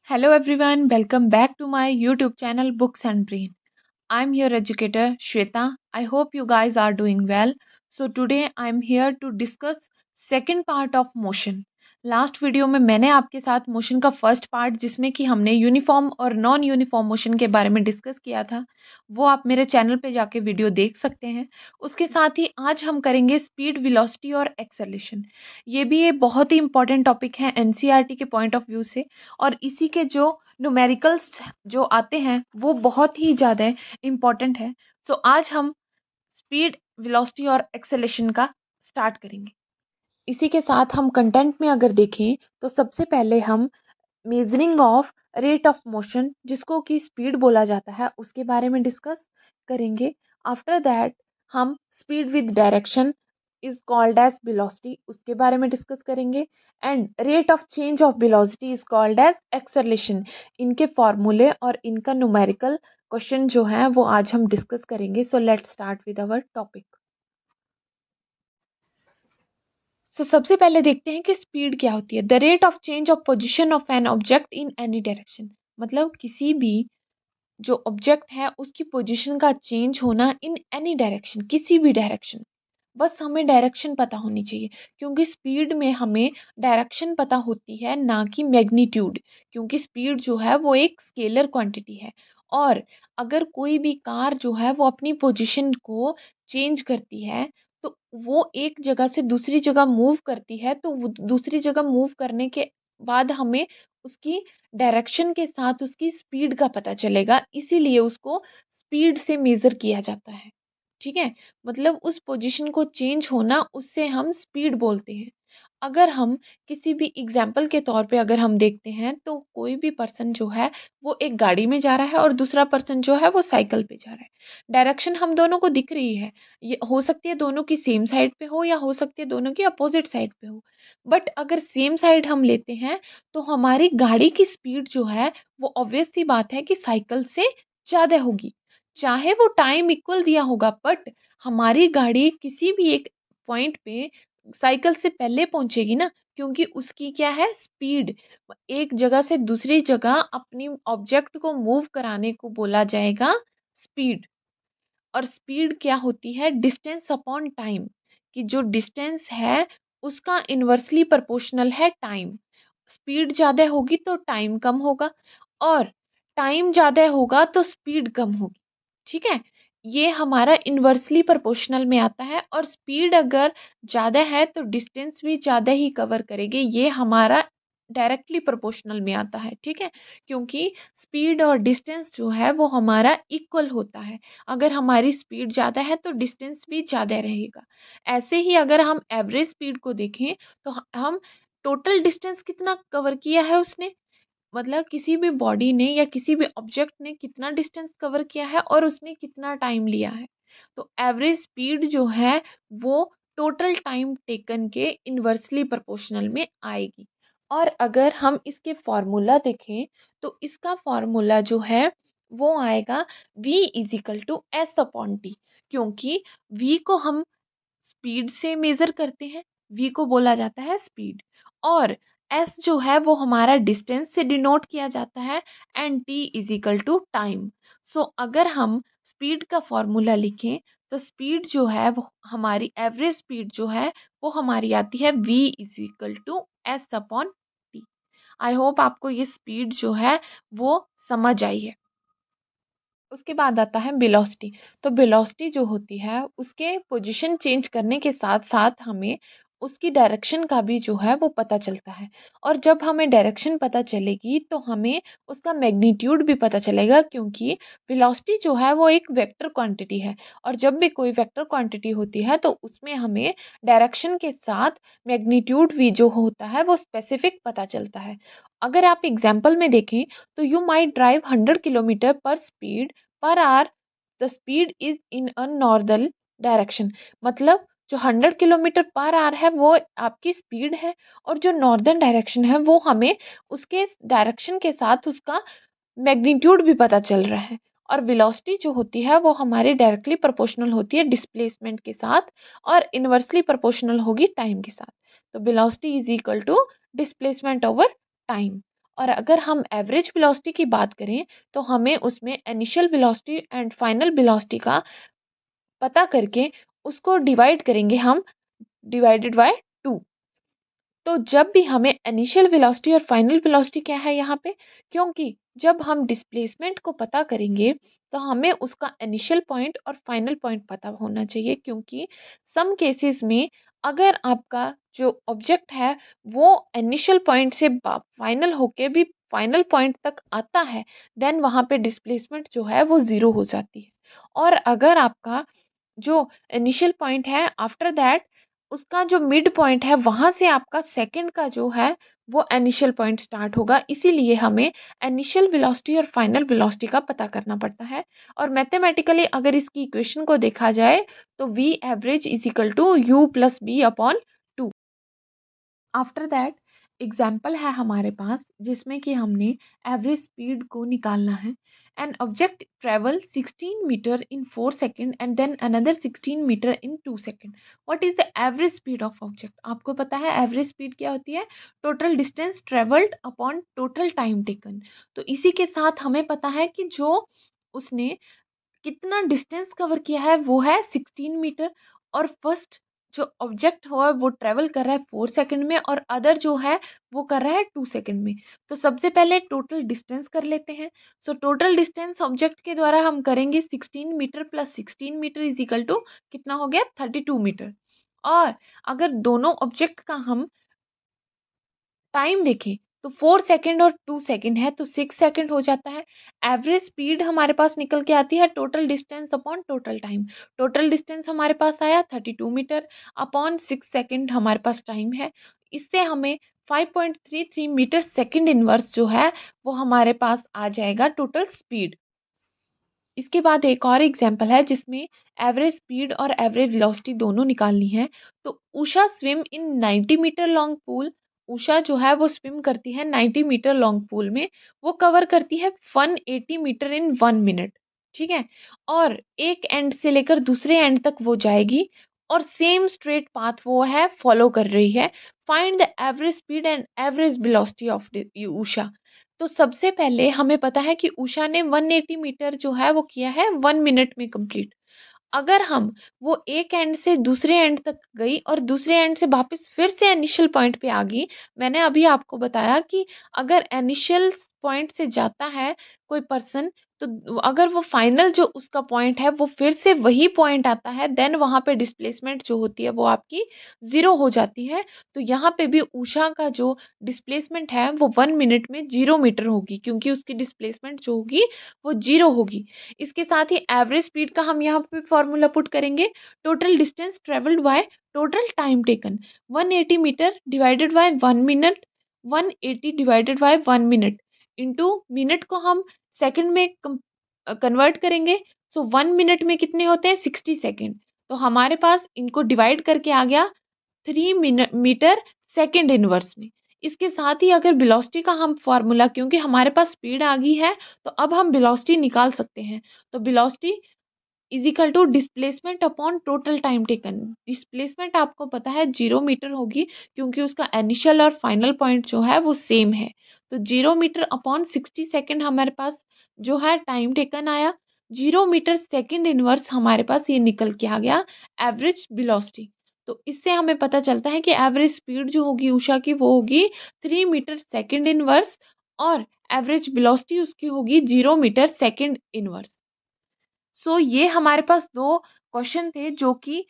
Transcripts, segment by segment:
Hello everyone, welcome back to my YouTube channel Books and Brain. I'm your educator Shweta. I hope you guys are doing well. So today I'm here to discuss second part of motion. Last video में मैंने आपके साथ motion का first part जिसमें कि हमने uniform और non uniform motion के बारे में डिस्कस किया था, वो आप मेरे चैनल पे जाके वीडियो देख सकते हैं। उसके साथ ही आज हम करेंगे स्पीड, वेलोसिटी और एक्सेलेरेशन। ये भी एक बहुत ही इंपॉर्टेंट टॉपिक है एनसीईआरटी के पॉइंट ऑफ व्यू से, और इसी के जो न्यूमेरिकल्स जो आते हैं वो बहुत ही ज़्यादा इम्पॉर्टेंट है। सो आज हम स्पीड, वेलोसिटी और एक्सेलेरेशन का स्टार्ट करेंगे। इसी के साथ हम कंटेंट में अगर देखें तो सबसे पहले हम measuring of rate of motion, जिसको कि स्पीड बोला जाता है, उसके बारे में डिस्कस करेंगे। आफ्टर दैट हम speed with direction is called as velocity, उसके बारे में डिस्कस करेंगे। And rate of change of velocity is called as acceleration. इनके फॉर्मूले और इनका न्यूमेरिकल क्वेश्चन जो है वो आज हम डिस्कस करेंगे। So let's start with our topic. सबसे पहले देखते हैं कि स्पीड क्या होती है। The rate of change of position of an object in any direction, मतलब किसी भी जो ऑब्जेक्ट है उसकी पोजीशन का चेंज होना इन एनी डायरेक्शन, किसी भी डायरेक्शन। बस हमें डायरेक्शन पता होनी चाहिए, क्योंकि स्पीड में हमें डायरेक्शन पता होती है, ना कि मैग्नीट्यूड। क्योंकि स्पीड जो है वो एक स्केलर क्वांटिटी है, और अगर कोई भी कार जो है वो अपनी पोजीशन को चेंज करती है, तो वो एक जगह से दूसरी जगह मूव करती है, तो वो दूसरी जगह मूव करने के बाद हमें उसकी डायरेक्शन के साथ उसकी स्पीड का पता चलेगा, इसीलिए उसको स्पीड से मेज़र किया जाता है। ठीक है? मतलब उस पोजीशन को चेंज होना, उससे हम स्पीड बोलते हैं। अगर हम किसी भी एग्जाम्पल के तौर पे अगर हम देखते हैं, तो कोई भी पर्सन जो है वो एक गाड़ी में जा रहा है और दूसरा पर्सन जो है वो साइकिल पे जा रहा है। डायरेक्शन हम दोनों को दिख रही है, ये हो सकती है दोनों की सेम साइड पे हो या हो सकती है दोनों की अपोजिट साइड पे हो। बट अगर सेम साइड हम लेते हैं, तो हमारी गाड़ी की स्पीड जो है वो ऑब्वियस सी बात है कि साइकिल से ज़्यादा होगी। चाहे वो टाइम इक्वल दिया होगा, बट हमारी गाड़ी किसी भी एक पॉइंट पे साइकिल से पहले पहुंचेगी ना, क्योंकि उसकी क्या है, स्पीड। एक जगह से दूसरी जगह अपनी ऑब्जेक्ट को मूव कराने को बोला जाएगा स्पीड। और स्पीड क्या होती है, डिस्टेंस अपॉन टाइम, कि जो डिस्टेंस है उसका इन्वर्सली प्रोपोर्शनल है टाइम। स्पीड ज़्यादा होगी तो टाइम कम होगा, और टाइम ज़्यादा होगा तो स्पीड कम होगी। ठीक है? ये हमारा इन्वर्सली प्रोपोर्शनल में आता है, और स्पीड अगर ज़्यादा है तो डिस्टेंस भी ज़्यादा ही कवर करेगी, ये हमारा डायरेक्टली प्रोपोर्शनल में आता है। ठीक है? क्योंकि स्पीड और डिस्टेंस जो है वो हमारा इक्वल होता है। अगर हमारी स्पीड ज़्यादा है तो डिस्टेंस भी ज़्यादा रहेगा। ऐसे ही अगर हम एवरेज स्पीड को देखें, तो हम टोटल डिस्टेंस कितना कवर किया है उसने, मतलब किसी भी बॉडी ने या किसी भी ऑब्जेक्ट ने कितना डिस्टेंस कवर किया है और उसने कितना टाइम लिया है। तो एवरेज स्पीड जो है वो टोटल टाइम टेकन के इन्वर्सली प्रोपोर्शनल में आएगी। और अगर हम इसके फॉर्मूला देखें, तो इसका फॉर्मूला जो है वो आएगा v is equal to S upon T. क्योंकि v को हम स्पीड से मेजर करते हैं, v को बोला जाता है स्पीड, और s जो है वो हमारा डिस्टेंस से डिनोट किया जाता है, and t is equal to time. So अगर हम स्पीड का फॉर्मूला लिखें, तो स्पीड जो है वो हमारी एवरेज स्पीड जो है वो हमारी आती है v is equal to S upon t. I hope आपको ये स्पीड जो है वो समझ आई है। उसके बाद आता है वेलोसिटी। तो वेलोसिटी जो होती है उसके पोजीशन चेंज करने के साथ साथ हमें उसकी डायरेक्शन का भी जो है वो पता चलता है। और जब हमें डायरेक्शन पता चलेगी तो हमें उसका मैग्नीट्यूड भी पता चलेगा, क्योंकि वेलोसिटी जो है वो एक वेक्टर क्वांटिटी है, और जब भी कोई वेक्टर क्वांटिटी होती है तो उसमें हमें डायरेक्शन के साथ मैग्नीट्यूड भी जो होता है वो स्पेसिफिक पता चलता है। अगर आप एग्जाम्पल में देखें, तो यू माइट ड्राइव 100 किलोमीटर पर speed per hour, the speed is in a northern direction. मतलब जो 100 किलोमीटर पर आवर है वो आपकी स्पीड है, और जो नॉर्दर्न डायरेक्शन है वो हमें उसके डायरेक्शन के साथ उसका मैग्नीट्यूड भी पता चल रहा है। और वेलोसिटी जो होती है वो हमारे डायरेक्टली प्रोपोर्शनल होती है डिस्प्लेसमेंट के साथ, और इनवर्सली प्रोपोर्शनल होगी टाइम के साथ। तो velocity is equal to displacement over time. और अगर हम एवरेज वेलोसिटी की बात करें तो हमें उसमें initial velocity and final velocity का पता करके उसको डिवाइड करेंगे हम, डिवाइडेड बाय 2। तो जब भी हमें इनिशियल वेलोसिटी और फाइनल वेलोसिटी क्या है यहाँ पे, क्योंकि जब हम डिस्प्लेसमेंट को पता करेंगे तो हमें उसका इनिशियल पॉइंट और फाइनल पॉइंट पता होना चाहिए, क्योंकि सम केसेस में अगर आपका जो ऑब्जेक्ट है वो इनिशियल पॉइंट से फाइनल होके भी फाइनल पॉइंट तक आता है, देन वहाँ पे डिस्प्लेसमेंट जो है वो ज़ीरो हो जाती है। और अगर आपका जो इनिशियल पॉइंट है आफ्टर दैट उसका जो मिड पॉइंट है वहां से आपका सेकंड का जो है वो इनिशियल पॉइंट स्टार्ट होगा, इसीलिए हमें इनिशियल वेलोसिटी और फाइनल वेलोसिटी का पता करना पड़ता है। और मैथमेटिकली अगर इसकी इक्वेशन को देखा जाए तो v average is equal to u plus b upon 2। After that example है हमारे पास जिसमें कि हमने एवरेज स्पीड को निकालना है। An object travel 16 metre in 4 second and then another 16 metre in 2 second. What is the average speed of object? आपको पता है एवरेज स्पीड क्या होती है? Total distance travelled upon total time taken. तो इसी के साथ हमें पता है कि जो उसने कितना डिस्टेंस कवर किया है वो है 16 मीटर, और फर्स्ट जो ऑब्जेक्ट हुआ वो ट्रेवल कर रहा है 4 सेकंड में और अदर जो है वो कर रहा है 2 सेकंड में। तो सबसे पहले टोटल डिस्टेंस कर लेते हैं। सो टोटल डिस्टेंस ऑब्जेक्ट के द्वारा हम करेंगे 16 metre plus 16 metre is equal to कितना हो गया 32 मीटर। और अगर दोनों ऑब्जेक्ट का हम टाइम देखें तो 4 सेकंड और 2 सेकंड है तो 6 सेकंड हो जाता है। एवरेज स्पीड हमारे पास निकल के आती है total distance upon total time. Total distance हमारे पास आया 32 मीटर अपॉन 6 सेकंड हमारे पास टाइम है। इससे हमें 5.33 मीटर सेकंड इनवर्स जो है वो हमारे पास आ जाएगा टोटल स्पीड। इसके बाद एक और एग्जांपल है जिसमें एवरेज स्पीड और एवरेज वेलोसिटी दोनों निकालनी है। तो Usha swim in 90 metre long pool. Usha जो है वो स्विम करती है 90 मीटर लॉन्ग पूल में, वो कवर करती है 180 मीटर इन 1 मिनट। ठीक है, और एक एंड से लेकर दूसरे एंड तक वो जाएगी और सेम स्ट्रेट पाथ वो है फॉलो कर रही है। Find the average speed and average velocity of Usha. तो सबसे पहले हमें पता है कि उषा ने 180 मीटर जो है वो किया है 1 मिनट में कंप्लीट। अगर हम वो एक एंड से दूसरे एंड तक गई और दूसरे एंड से वापस फिर से इनिशियल पॉइंट पे आ गई, मैंने अभी आपको बताया कि अगर इनिशियल पॉइंट से जाता है कोई पर्सन तो अगर वो फाइनल जो उसका पॉइंट है वो फिर से वही पॉइंट आता है, देन वहाँ पे डिस्प्लेसमेंट जो होती है वो आपकी ज़ीरो हो जाती है। तो यहाँ पे भी उषा का जो डिस्प्लेसमेंट है वो 1 मिनट में 0 मीटर होगी, क्योंकि उसकी डिस्प्लेसमेंट जो होगी वो 0 होगी। इसके साथ ही एवरेज स्पीड का हम यहाँ पे फॉर्मूला पुट करेंगे, total distance travelled by total time taken. 180 metre divided by 1 minute, 180 divided by 1 minute into minute को हम सेकंड में कन्वर्ट करेंगे। सो 1 मिनट में कितने होते हैं 60 सेकंड। तो हमारे पास इनको डिवाइड करके आ गया 3 मीटर सेकंड इनवर्स में। इसके साथ ही अगर वेलोसिटी का हम फार्मूला, क्योंकि हमारे पास स्पीड आ गई है तो अब हम वेलोसिटी निकाल सकते हैं। तो velocity is equal to displacement upon total time taken. Displacement आपको पता है 0 मीटर होगी, क्योंकि उसका इनिशियल और फाइनल पॉइंट जो है वो सेम है। तो 0 मीटर अपॉन 60 सेकेंड हमारे पास जो है टाइम टेकन आया। 0 मीटर सेकेंड इनवर्स हमारे पास ये निकल के आ गया एवरेज वेलोसिटी। तो इससे हमें पता चलता है कि एवरेज स्पीड जो होगी उषा की वो होगी 3 मीटर सेकेंड इनवर्स, और एवरेज वेलोसिटी उसकी होगी 0 मीटर सेकेंड इनवर्स। सो ये हमारे पास दो क्वेश्चन थे जो कि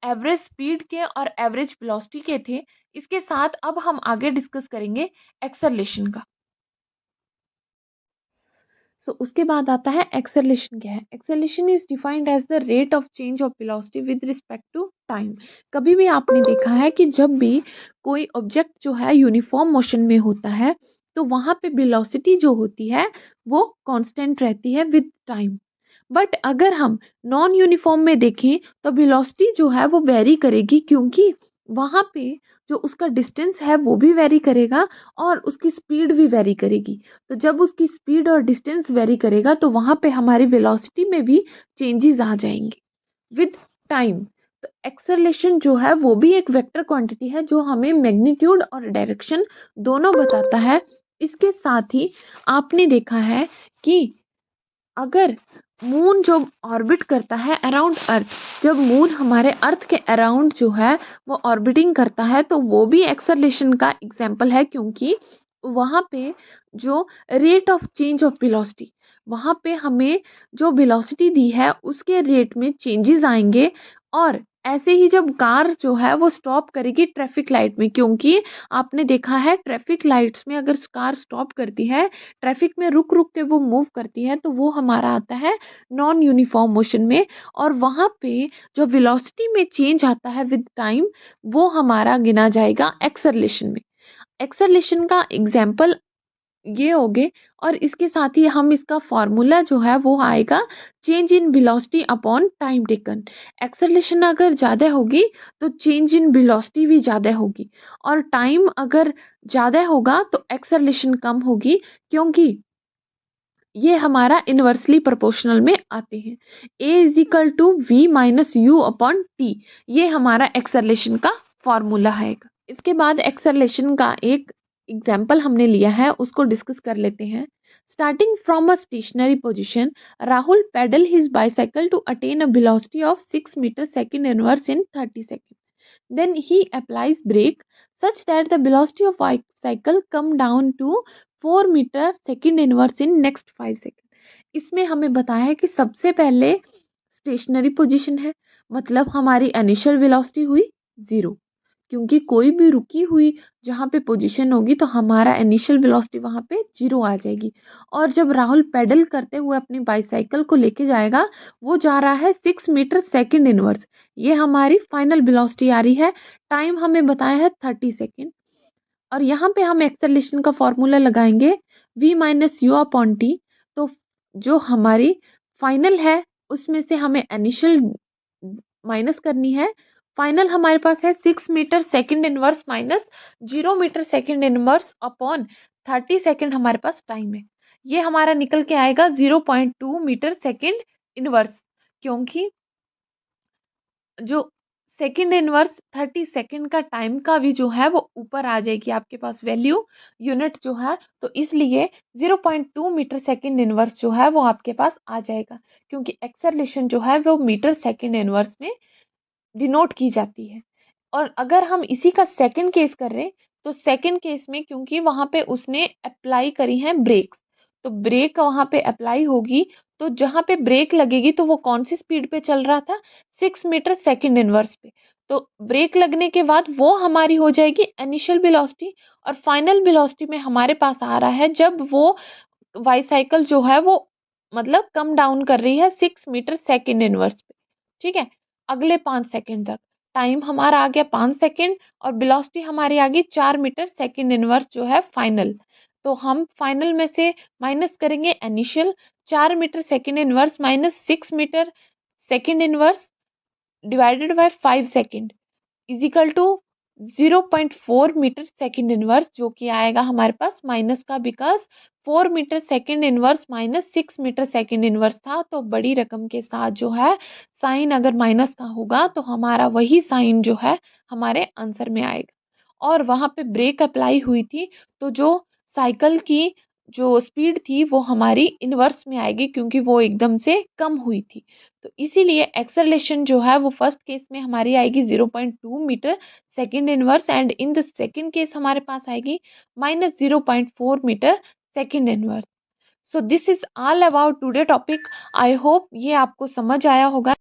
एवरेज स्पीड के और एवरेज वेलोसिटी के थे। इसके साथ अब हम आगे डिस्कस करेंगे एक्सेलरेशन का। उसके बाद आता है एक्सेलरेशन क्या है। Acceleration is defined as the rate of change of velocity with respect to time. कभी भी आपने देखा है कि जब भी कोई ऑब्जेक्ट जो है यूनिफॉर्म मोशन में होता है तो वहाँ पे वेलोसिटी जो होती है वो कांस्टेंट रहती है विद टाइम। बट अगर हम नॉन यूनिफॉर्म में देखें तो वेलोसिटी जो है वो वेरी करेगी, क्योंकि वहाँ पे जो उसका डिस्टेंस है वो भी वेरी करेगा और उसकी स्पीड भी वेरी करेगी। तो जब उसकी स्पीड और डिस्टेंस वेरी करेगा तो वहाँ पे हमारी वेलोसिटी में भी चेंजेस आ जाएंगे विद टाइम। तो एक्सेलरेशन जो है वो भी एक वेक्टर क्वांटिटी है जो हमें मैग्नीट्यूड और डायरेक्शन दोनों बताता है। इसके साथ ही आपने देखा है कि अगर मून जो ऑर्बिट करता है अराउंड अर्थ, जब मून हमारे अर्थ के अराउंड जो है वो ऑर्बिटिंग करता है तो वो भी एक्सेलरेशन का एग्जाम्पल है, क्योंकि वहाँ पे जो rate of change of velocity, वहाँ पे हमें जो वेलोसिटी दी है उसके रेट में चेंजेस आएंगे। और ऐसे ही जब कार जो है वो स्टॉप करेगी ट्रैफिक लाइट में, क्योंकि आपने देखा है ट्रैफिक लाइट्स में अगर कार स्टॉप करती है, ट्रैफिक में रुक रुक के वो मूव करती है, तो वो हमारा आता है नॉन यूनिफॉर्म मोशन में। और वहाँ पे जो वेलोसिटी में चेंज आता है विद टाइम, वो हमारा गिना जाएगा एक्सेलरेशन में। एक्सेलरेशन का एग्जाम्पल ये हो गए। और इसके साथ ही हम इसका फॉर्मूला जो है वो आएगा change in velocity upon time taken. Acceleration अगर ज़्यादा होगी तो चेंज इन वेलोसिटी भी ज़्यादा होगी, और टाइम अगर ज़्यादा होगा तो एक्सेलरेशन कम होगी, क्योंकि ये हमारा इनवर्सली प्रोपोर्शनल में आते हैं। A is equal to v minus u upon t, ये हमारा एक्सेलरेशन का फॉर्मूला है। इसके बाद एक्सेलरेशन का एक एग्जाम्पल हमने लिया है, उसको डिस्कस कर लेते हैं। Starting from a stationary position, Rahul pedal his bicycle to attain a velocity of 6 metre second inverse in 30 second. Then he applies brake such that the velocity of bicycle come down to 4 meter second inverse in next 5 second. इसमें हमें बताया है कि सबसे पहले stationery position है, मतलब हमारी इनिशियल वेलोसिटी हुई 0, क्योंकि कोई भी रुकी हुई जहाँ पे पोजीशन होगी तो हमारा इनिशियल वेलोसिटी वहाँ पे 0 आ जाएगी। और जब राहुल पेडल करते हुए अपनी बाईसाइकिल को लेके जाएगा, वो जा रहा है 6 मीटर सेकेंड इनवर्स, ये हमारी फाइनल वेलोसिटी आ रही है। टाइम हमें बताया है 30 सेकेंड। और यहाँ पे हम एक्सेलरेशन का फॉर्मूला लगाएंगे v minus u upon T. तो जो हमारी फाइनल है उसमें से हमें इनिशियल माइनस करनी है। फाइनल हमारे पास है 6 metre second inverse minus 0 metre second inverse upon 30 second हमारे पास टाइम है। ये हमारा निकल के आएगा 0.2 मीटर सेकेंड इनवर्स, क्योंकि जो सेकंड इनवर्स 30 सेकंड का टाइम का भी जो है वो ऊपर आ जाएगी आपके पास वैल्यू यूनिट जो है, तो इसलिए 0.2 मीटर सेकंड इनवर्स जो है वो आपके पास आ जाएगा, क्योंकि एक्सेलरेशन जो है वो मीटर सेकंड इनवर्स में डिनोट की जाती है। और अगर हम इसी का सेकंड केस कर रहे हैं, तो सेकंड केस में क्योंकि वहां पे उसने अप्लाई करी है ब्रेक्स, तो ब्रेक वहां पे अप्लाई होगी, तो जहां पे ब्रेक लगेगी तो वो कौन सी स्पीड पे चल रहा था, 6 मीटर सेकंड इनवर्स पे। तो ब्रेक लगने के बाद वो हमारी हो जाएगी इनिशियल वेलोसिटी, और फाइनल वेलोसिटी में हमारे पास आ रहा है जब वो बाईसाइकिल जो है वो मतलब कम डाउन कर रही है 6 मीटर सेकंड इनवर्स पे। ठीक है, अगले 5 सेकंड तक टाइम हमारा आ गया 5 सेकंड, और वेलोसिटी हमारी आ गई 4 मीटर सेकंड इनवर्स जो है फाइनल। तो हम फाइनल में से माइनस करेंगे initial, 4 metre second inverse minus 6 metre second inverse divided by 5 second is equal to 0.4 metre second inverse, जो कि आएगा हमारे पास माइनस का, because 4 metre second inverse minus 6 metre second inverse था, तो बड़ी रकम के साथ जो है साइन अगर माइनस का होगा तो हमारा वही साइन जो है हमारे आंसर में आएगा। और वहाँ पे ब्रेक अप्लाई हुई थी, तो जो साइकिल की जो स्पीड थी वो हमारी इनवर्स में आएगी, क्योंकि वो एकदम से कम हुई थी। तो इसीलिए एक्सेलरेशन जो है वो फर्स्ट केस में हमारी आएगी 0.2 metre second inverse, and in the second case हमारे पास आएगी minus 0.4 metre second inverse. So this is all about today topic. I hope ये आपको समझ आया होगा।